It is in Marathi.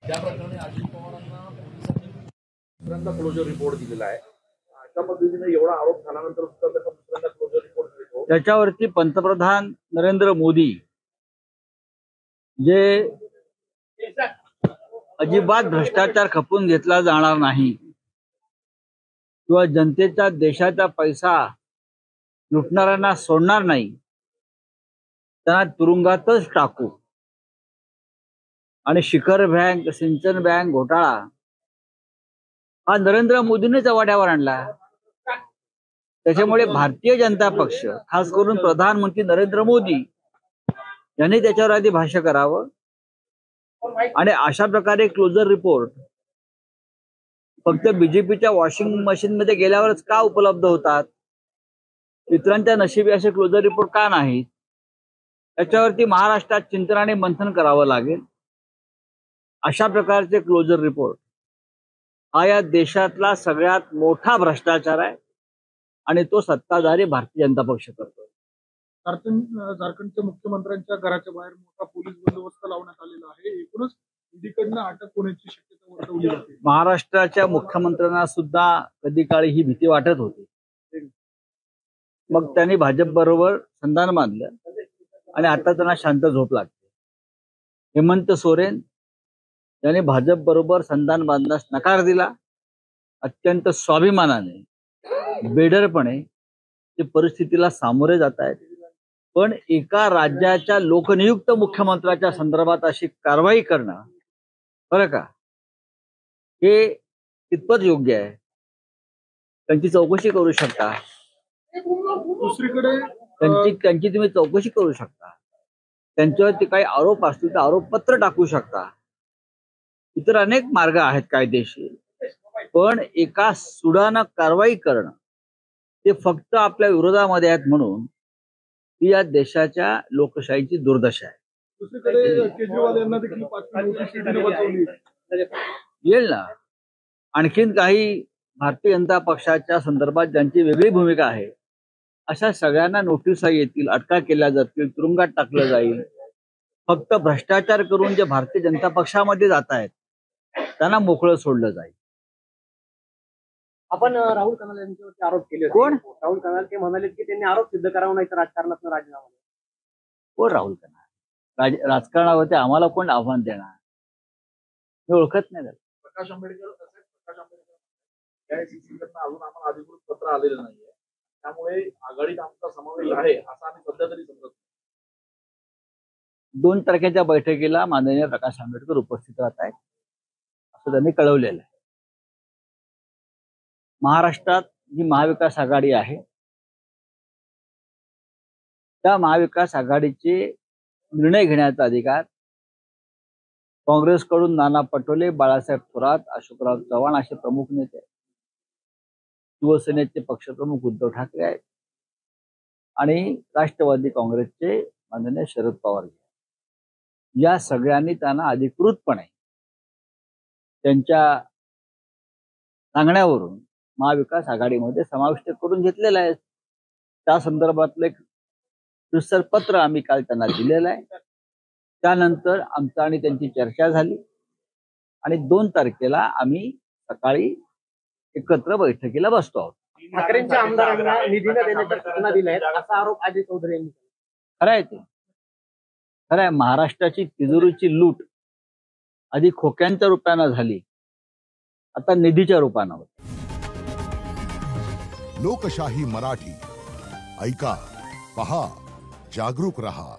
त्या प्रकरणी अजित पवारांना पोलिसांनी दुसऱ्यांदा क्लोजर रिपोर्ट दिलेला आहे. अशा पद्धतीने एवढा आरोप झाल्यानंतर सुद्धा त्याचा दुसऱ्यांदा क्लोजर रिपोर्ट देतो. त्याच्यावरती पंतप्रधान नरेंद्र मोदी जे अजिबात भ्रष्टाचार खपून घेतला जाणार नाही किंवा जनतेचा देशाचा पैसा लुटणाऱ्यांना सोडणार नाही, त्यांना तुरुंगातच टाकू. आणि शिखर बँक, सिंचन बँक घोटाळा हा नरेंद्र मोदींनीच वाड्यावर आणला. त्याच्यामुळे भारतीय जनता पक्ष, खास करून प्रधानमंत्री नरेंद्र मोदी यांनी त्याच्यावर आधी भाष्य करावं. आणि अशा प्रकारे क्लोजर रिपोर्ट फक्त बीजेपीच्या वॉशिंग मशीन मध्ये गेल्यावरच का उपलब्ध होतात, इतरांच्या नशिबी असे क्लोजर रिपोर्ट का नाहीत, त्याच्यावरती महाराष्ट्रात चिंतन आणि मंथन करावं लागेल. अशा प्रकारचे क्लोजर रिपोर्ट हा या देशातला सगळ्यात मोठा भ्रष्टाचार आहे आणि तो सत्ताधारी भारतीय जनता पक्ष करतो. झारखंडच्या मुख्यमंत्र्यांच्या घराच्या बाहेर मोठा पोलीस बंदोबस्त लावण्यात आलेला आहे. एकूणच ईडीकडनं अटक होण्याची शक्यता वर्तवली जाते. महाराष्ट्राच्या मुख्यमंत्र्यांना सुद्धा कधी काळी ही भीती वाटत होती. मग त्यांनी भाजप बरोबर संधान बांधलं आणि आता त्यांना शांत झोप लागते. हेमंत सोरेन यांनी भाजप बरोबर संधान बांधण्यास नकार दिला. अत्यंत स्वाभिमानाने, बेडरपणे ते परिस्थितीला सामोरे जात आहेत. पण एका राज्याच्या लोकनियुक्त मुख्यमंत्र्याच्या संदर्भात अशी कारवाई करणं बरं का, हे कितपत योग्य आहे? त्यांची चौकशी करू शकता. दुसरीकडे त्यांची तुम्ही चौकशी करू शकता. त्यांच्यावरती काही आरोप असतील तर आरोपपत्र टाकू शकता. इतर अनेक मार्ग आहेत कायदेशीर. पण एका सुडानं कारवाई करणं ते फक्त आपल्या विरोधामध्ये आहेत म्हणून ही या देशाच्या लोकशाहीची दुर्दशा आहे. दुसरीकडे केजरीवाल यांना देखील 5वी नोटीस ईडीने बजावली. येईल ना आणखीन काही भारतीय जनता पक्षाच्या संदर्भात ज्यांची वेगळी भूमिका आहे अशा सगळ्यांना नोटिसा येतील, अटका केल्या जातील, तुरुंगात टाकलं जाईल. फक्त भ्रष्टाचार करून जे भारतीय जनता पक्षामध्ये जात आहेत त्यांना मोकळं सोडलं जाईल. आपण राहुल कनाल यांच्यावरती आरोप केले होते. कोण? राहुल कनाल ते म्हणाले की त्यांनी आरोप सिद्ध करावा नाही तर राजकारणातून राजीनामा. कोण राहुल कनाल? राजकारणावरती आम्हाला कोण आव्हान देणार? मी ओळखत नाही त्याला. प्रकाश आंबेडकर एआयसीसीकडनं अजून आम्हाला अधिकृत पत्र आलेलं नाहीये, त्यामुळे आघाडीत आमचा समावेश आहे असं आम्ही सध्या तरी समजत. 2 तारखेच्या बैठकीला माननीय प्रकाश आंबेडकर उपस्थित राहत आहेत असं त्यांनी कळवलेलं आहे. महाराष्ट्रात जी महाविकास आघाडी आहे त्या महाविकास आघाडीचे निर्णय घेण्याचा अधिकार काँग्रेसकडून नाना पटोले, बाळासाहेब थोरात, अशोकराव चव्हाण असे प्रमुख नेते, शिवसेनेचे पक्षप्रमुख उद्धव ठाकरे आहेत आणि राष्ट्रवादी काँग्रेसचे माननीय शरद पवार या सगळ्यांनी त्यांना अधिकृतपणे त्यांच्या सांगण्यावरून महाविकास आघाडीमध्ये समाविष्ट करून घेतलेला आहे. त्या संदर्भातलं एक दुसरं पत्र आम्ही काल त्यांना दिलेलं आहे. त्यानंतर आमचा आणि त्यांची चर्चा झाली आणि 2 तारखेला आम्ही सकाळी एकत्र बैठकीला बसतो आहोत. ठाकरेंच्या आमदारांना निधी न देण्याच्या सूचना दिल्या आहेत असा आरोप अजय चौधरी यांनी केला. खरं आहे ते. खरं आहे. महाराष्ट्राची तिजोरीची लूट आधी खोक्यांच्या रूपानं झाली, आता निधीच्या रूपानं होती. लोकशाही मराठी ऐका, पहा, जागरूक रहा.